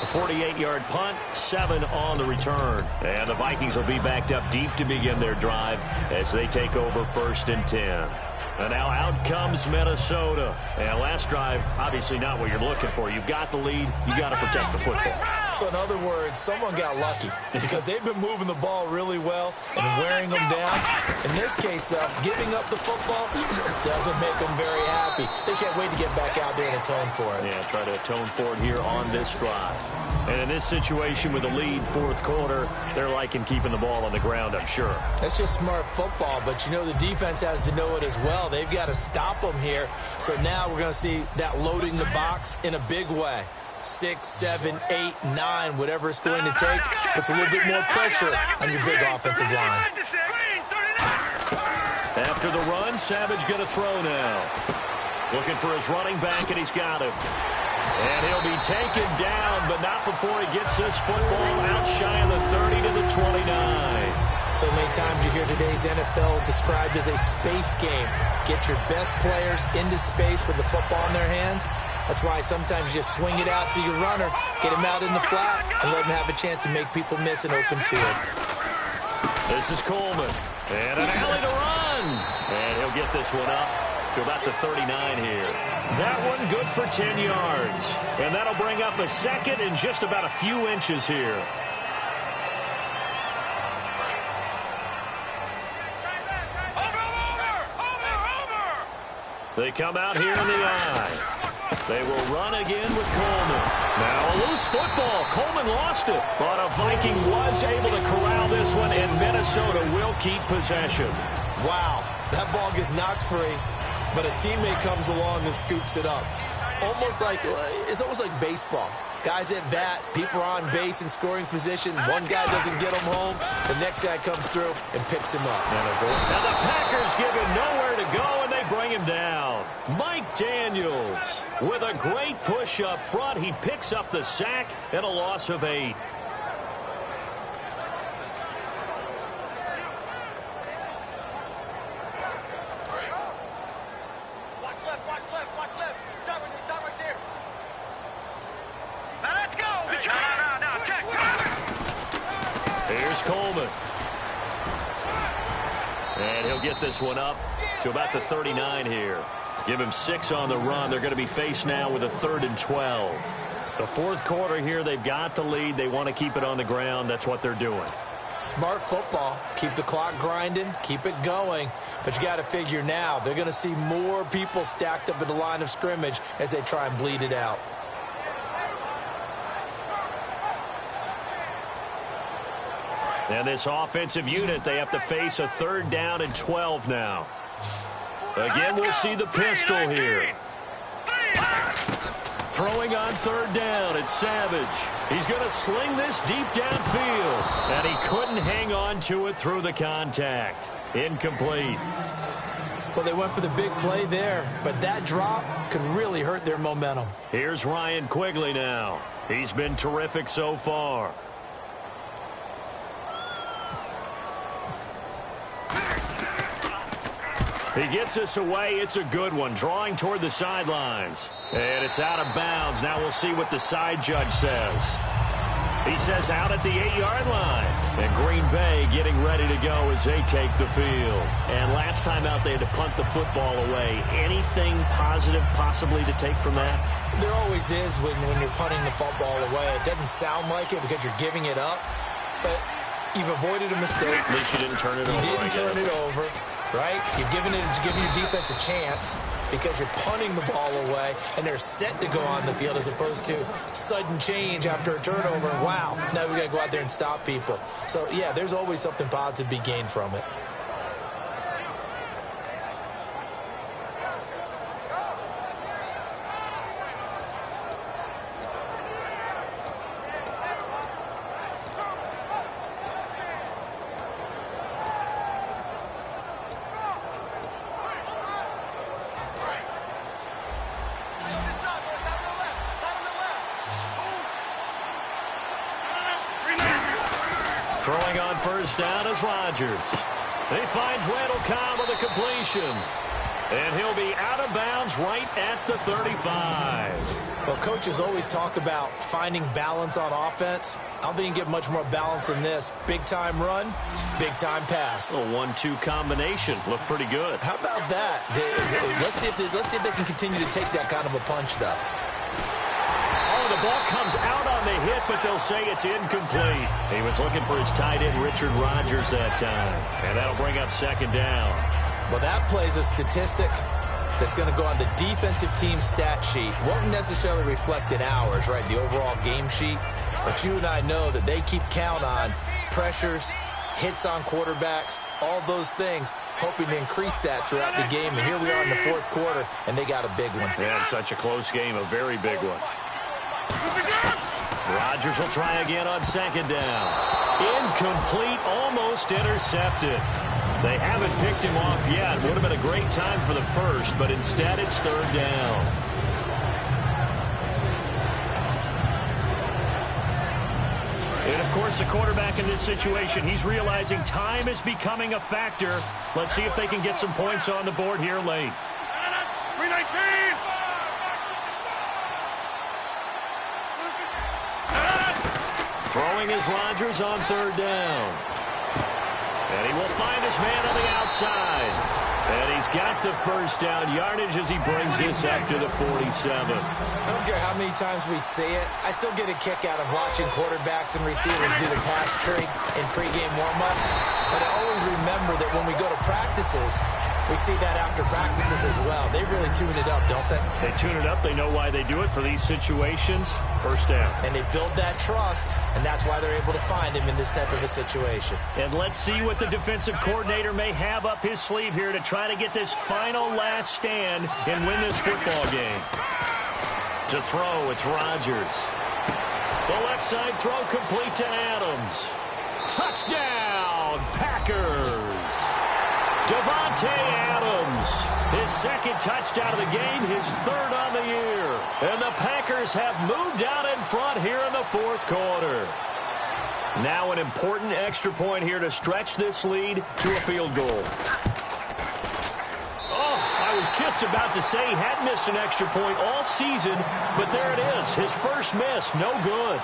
A 48-yard punt, 7 on the return. And the Vikings will be backed up deep to begin their drive as they take over 1st and 10. And now out comes Minnesota. And last drive, obviously not what you're looking for. You've got the lead. You got to protect the football. So in other words, someone got lucky because they've been moving the ball really well and wearing them down. In this case, though, giving up the football doesn't make them very happy. They can't wait to get back out there and atone for it. Yeah, try to atone for it here on this drive. And in this situation with the lead 4th quarter, they're liking keeping the ball on the ground, I'm sure. That's just smart football, but you know the defense has to know it as well. They've got to stop them here. So now we're going to see that loading the box in a big way. 6, 7, 8, 9, whatever it's going to take, puts a little bit more pressure on your big offensive line. After the run, Savage going to throw now. Looking for his running back, and he's got him. And he'll be taken down, but not before he gets this football out shy of the 30 to the 29. So many times you hear today's NFL described as a space game. Get your best players into space with the football in their hands. That's why sometimes you just swing it out to your runner, get him out in the flat, and let him have a chance to make people miss an open field. This is Coleman. And an alley to run. And he'll get this one up to about the 39 here. That one good for 10 yards. And that'll bring up a 2nd and just about a few inches here. They come out here in the eye. They will run again with Coleman. Now a loose football. Coleman lost it. But a Viking was able to corral this one, and Minnesota will keep possession. Wow, that ball gets knocked free, but a teammate comes along and scoops it up. It's almost like baseball. Guys at bat, people are on base in scoring position. One guy doesn't get him home. The next guy comes through and picks him up. Now the Packers give him nowhere to go, and they bring him down. Mike Daniels with a great push up front. He picks up the sack and a loss of 8. Here's Coleman. And he'll get this one up to about the 39 here. Give him 6 on the run. They're going to be faced now with a 3rd and 12. The fourth quarter here, they've got the lead. They want to keep it on the ground. That's what they're doing. Smart football. Keep the clock grinding. Keep it going. But you got to figure now, they're going to see more people stacked up at the line of scrimmage as they try and bleed it out. And this offensive unit, they have to face a 3rd down and 12 now. Again, we'll see the pistol here. Throwing on 3rd down, it's Savage. He's going to sling this deep downfield. And he couldn't hang on to it through the contact. Incomplete. Well, they went for the big play there, but that drop could really hurt their momentum. Here's Ryan Quigley now. He's been terrific so far. He gets us away. It's a good one. Drawing toward the sidelines. And it's out of bounds. Now we'll see what the side judge says. He says out at the 8-yard line. And Green Bay getting ready to go as they take the field. And last time out, they had to punt the football away. Anything positive possibly to take from that? There always is when you're punting the football away. It doesn't sound like it because you're giving it up. But you've avoided a mistake. At least you didn't turn it over. You didn't turn it over. Right? You're giving your defense a chance because you're punting the ball away and they're set to go on the field as opposed to sudden change after a turnover. Wow, now we got to go out there and stop people. So, yeah, there's always something positive to be gained from it. Throwing on 1st down is Rodgers. He finds Randall Cobb with a completion. And he'll be out of bounds right at the 35. Well, coaches always talk about finding balance on offense. I don't think you can get much more balance than this. Big-time run, big-time pass. A 1-2 combination. Looked pretty good. How about that? Let's see if they can continue to take that kind of a punch, though. The ball comes out on the hit, but they'll say it's incomplete. He was looking for his tight end, Richard Rodgers, that time. And that'll bring up 2nd down. Well, that plays a statistic that's going to go on the defensive team stat sheet. Won't necessarily reflect in ours, right, the overall game sheet. But you and I know that they keep count on pressures, hits on quarterbacks, all those things, hoping to increase that throughout the game. And here we are in the fourth quarter, and they got a big one. Yeah, it's such a close game, a very big one. Rodgers will try again on 2nd down. Incomplete, almost intercepted. They haven't picked him off yet. Would have been a great time for the first, but instead it's 3rd down. And, of course, the quarterback in this situation, he's realizing time is becoming a factor. Let's see if they can get some points on the board here late. 319! Throwing is Rodgers on 3rd down. And he will find his man on the outside. And he's got the 1st down yardage as he brings this up to the 47. I don't care how many times we see it. I still get a kick out of watching quarterbacks and receivers do the pass trick in pregame warm-up. But I always remember that when we go to practices, we see that after practices as well. They really tune it up, don't they? They tune it up. They know why they do it for these situations. 1st down. And they build that trust, and that's why they're able to find him in this type of a situation. And let's see what the defensive coordinator may have up his sleeve here to try to get this final last stand and win this football game. To throw, it's Rodgers. The left side throw complete to Adams. Touchdown, Packers. Davante Adams, his 2nd touchdown of the game, his 3rd on the year. And the Packers have moved out in front here in the 4th quarter. Now an important extra point here to stretch this lead to a field goal. Oh, I was just about to say he hadn't missed an extra point all season, but there it is, his first miss, no good.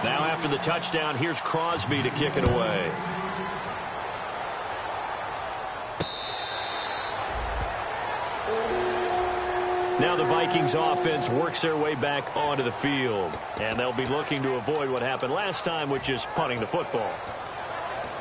Now after the touchdown, here's Crosby to kick it away. Now the Vikings offense works their way back onto the field. And they'll be looking to avoid what happened last time, which is punting the football.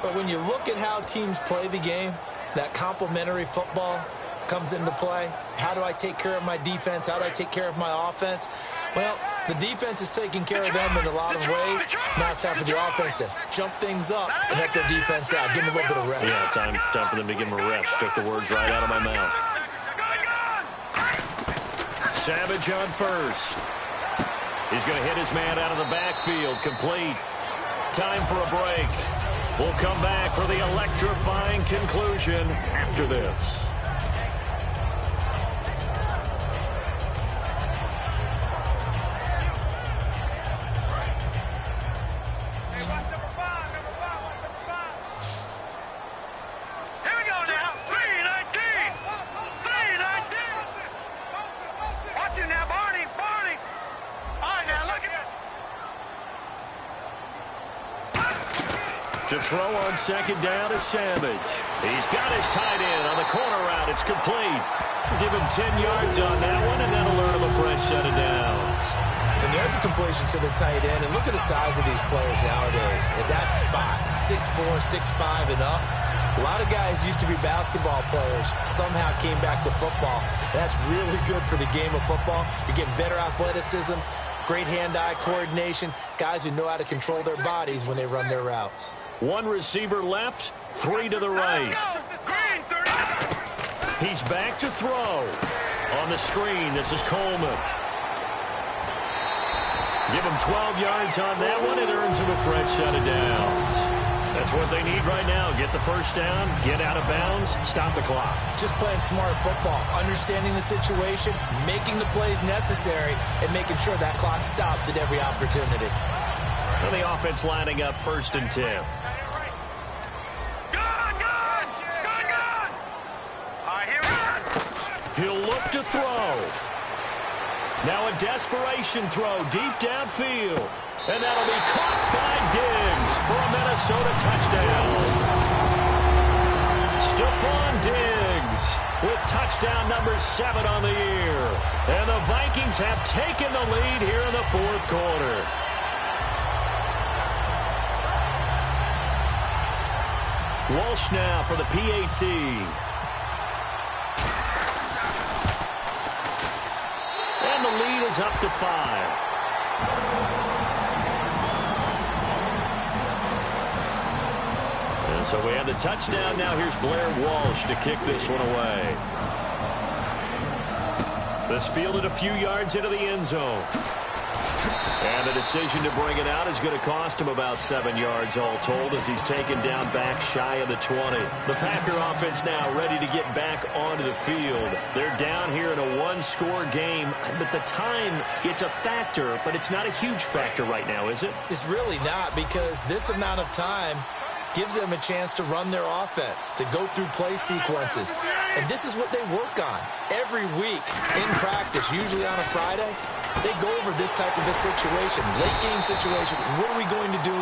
But when you look at how teams play the game, that complementary football comes into play. How do I take care of my defense? How do I take care of my offense? Well, the defense is taking care of them in a lot of ways. Now it's time for the offense to jump things up and help their defense out. Give them a little bit of rest. Yeah, time for them to give them a rest. Took the words right out of my mouth. Savage on first. He's going to hit his man out of the backfield. Complete. Time for a break. We'll come back for the electrifying conclusion after this. To throw on second down is Savage. He's got his tight end on the corner route. It's complete. Give him 10 yards on that one, and that'll earn him a fresh set of downs. And there's a completion to the tight end. And look at the size of these players nowadays. At that spot, 6'4", 6'5", and up. A lot of guys used to be basketball players, somehow came back to football. That's really good for the game of football. You're getting better athleticism, great hand-eye coordination, guys who know how to control their bodies when they run their routes. One receiver left, 3 to the right. He's back to throw. On the screen, this is Coleman. Give him 12 yards on that one. It earns him a fresh set of downs. That's what they need right now. Get the first down, get out of bounds, stop the clock. Just playing smart football, understanding the situation, making the plays necessary, and making sure that clock stops at every opportunity. And the offense lining up 1st and 10. He'll look to throw. Now a desperation throw deep downfield. And that'll be caught by Diggs for a Minnesota touchdown. Stephon Diggs with touchdown number 7 on the year. And the Vikings have taken the lead here in the 4th quarter. Walsh now for the PAT. And the lead is up to 5. And so we have the touchdown. Now here's Blair Walsh to kick this one away. This fielded a few yards into the end zone. And the decision to bring it out is going to cost him about 7 yards all told as he's taken down back shy of the 20. The Packer offense now ready to get back onto the field. They're down here in a one-score game. But the time, it's a factor, but it's not a huge factor right now, is it? It's really not, because this amount of time gives them a chance to run their offense, to go through play sequences. And this is what they work on every week in practice, usually on a Friday. They go over this type of a situation, late game situation. What are we going to do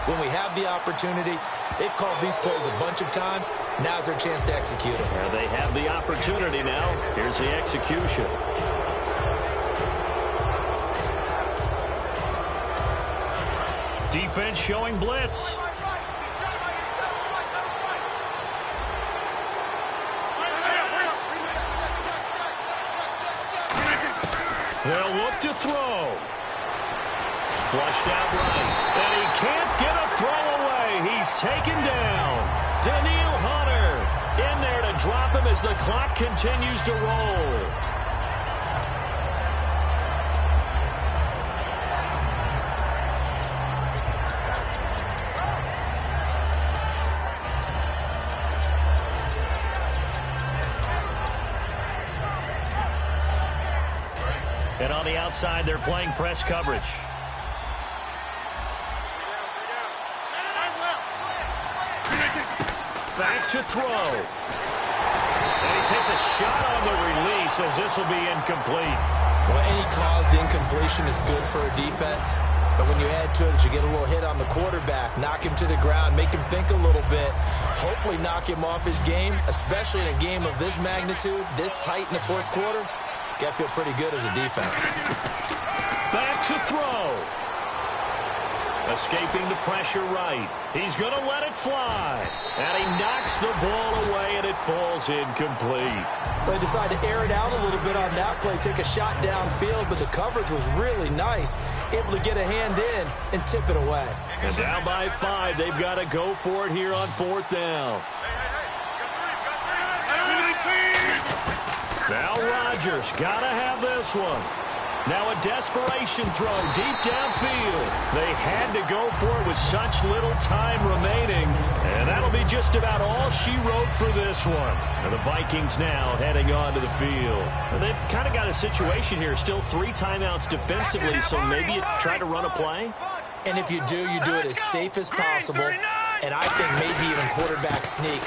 when we have the opportunity? They've called these plays a bunch of times. Now's their chance to execute them. Well, they have the opportunity now. Here's the execution. Defense showing blitz. They'll look to throw. Flushed out right. And he can't get a throw away. He's taken down. Danielle Hunter in there to drop him as the clock continues to roll. And on the outside, they're playing press coverage. Back to throw. And he takes a shot on the release as this will be incomplete. Well, any caused incompletion is good for a defense. But when you add to it that you get a little hit on the quarterback, knock him to the ground, make him think a little bit, hopefully knock him off his game, especially in a game of this magnitude, this tight in the fourth quarter, got to feel pretty good as a defense. Back to throw. Escaping the pressure right. He's going to let it fly. And he knocks the ball away, and it falls incomplete. They decided to air it out a little bit on that play, take a shot downfield, but the coverage was really nice. Able to get a hand in and tip it away. And down by 5, they've got to go for it here on 4th down. Now Rodgers got to have this one. Now a desperation throw deep downfield. They had to go for it with such little time remaining. And that'll be just about all she wrote for this one. And the Vikings now heading onto the field. And they've kind of got a situation here. Still 3 timeouts defensively, so maybe you try to run a play. And if you do it as safe as possible. And I think maybe even quarterback sneak.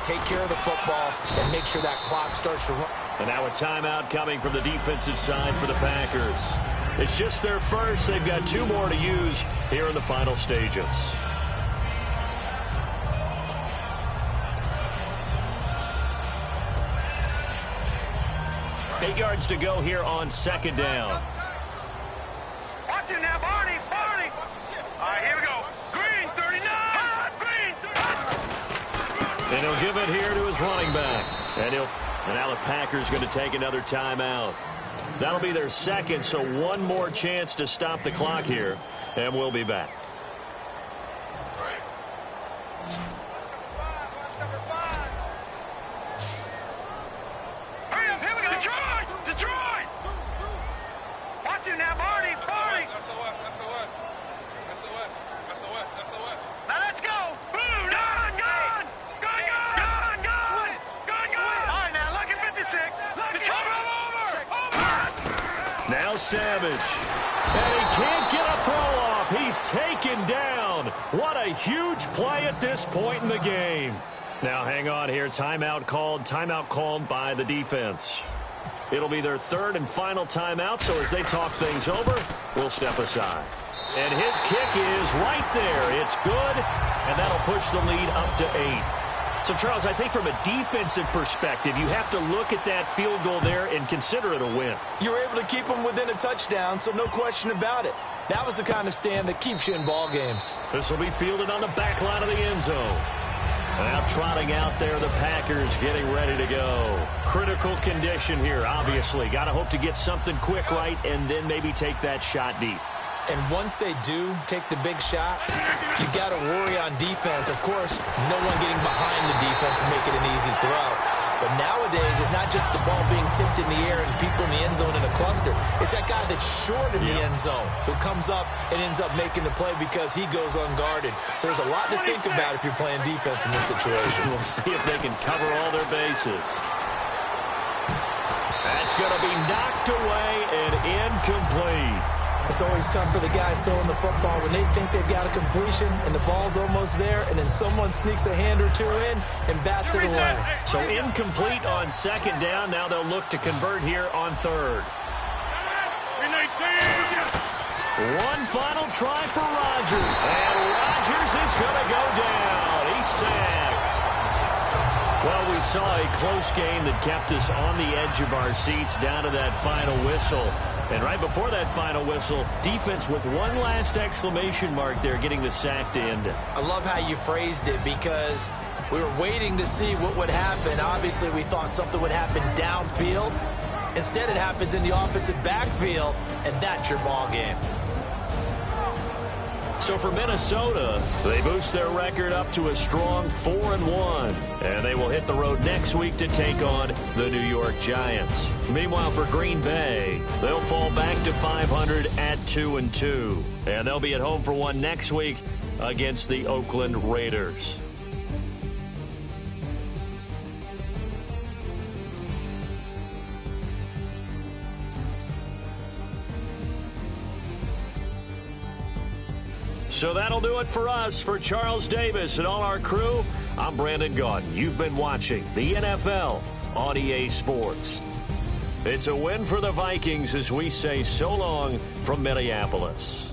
Take care of the football and make sure that clock starts to run. And now a timeout coming from the defensive side for the Packers. It's just their first. They've got 2 more to use here in the final stages. Eight yards to go here on 2nd down. Watch it now, Barney. All right, here we go. Green, 39. Green, 39. And he'll give it here to his running back. And now the Packers going to take another timeout. That'll be their second, so one more chance to stop the clock here. And we'll be back. Hurry up, here we go. Detroit. Watch it now, Barney. Now let's go. Boom, gone. All right, now look at 56. Detroit over. Now Savage. And he can't get a throw off. He's taken down. What a huge play at this point in the game. Now hang on here. Timeout called by the defense. It'll be their 3rd and final timeout, so as they talk things over, we'll step aside. And his kick is right there. It's good, and that'll push the lead up to 8. So, Charles, I think from a defensive perspective, you have to look at that field goal there and consider it a win. You were able to keep them within a touchdown, so no question about it. That was the kind of stand that keeps you in ball games. This will be fielded on the back line of the end zone. Now trotting out there, the Packers getting ready to go. Critical condition here, obviously. Got to hope to get something quick right and then maybe take that shot deep. And once they do take the big shot, you got to worry on defense. Of course, no one getting behind the defense and make it an easy throw. But nowadays, it's not just the ball being tipped in the air and people in the end zone in a cluster. It's that guy that's short in the end zone who comes up and ends up making the play because he goes unguarded. So there's a lot to think about if you're playing defense in this situation. We'll see if they can cover all their bases. That's going to be knocked away and incomplete. It's always tough for the guys throwing the football when they think they've got a completion and the ball's almost there, and then someone sneaks a hand or 2 in and bats it away. So incomplete on 2nd down. Now they'll look to convert here on 3rd. One final try for Rodgers. And Rodgers is going to go down. He's sacked. Well, we saw a close game that kept us on the edge of our seats down to that final whistle. And right before that final whistle, defense with one last exclamation mark there, getting the sack to end it. I love how you phrased it because we were waiting to see what would happen. Obviously, we thought something would happen downfield. Instead, it happens in the offensive backfield, and that's your ball game. So for Minnesota, they boost their record up to a strong 4-1. And they will hit the road next week to take on the New York Giants. Meanwhile, for Green Bay, they'll fall back to 500 at 2-2. And they'll be at home for one next week against the Oakland Raiders. So that'll do it for us. For Charles Davis and all our crew, I'm Brandon Gaudin. You've been watching the NFL on EA Sports. It's a win for the Vikings as we say so long from Minneapolis.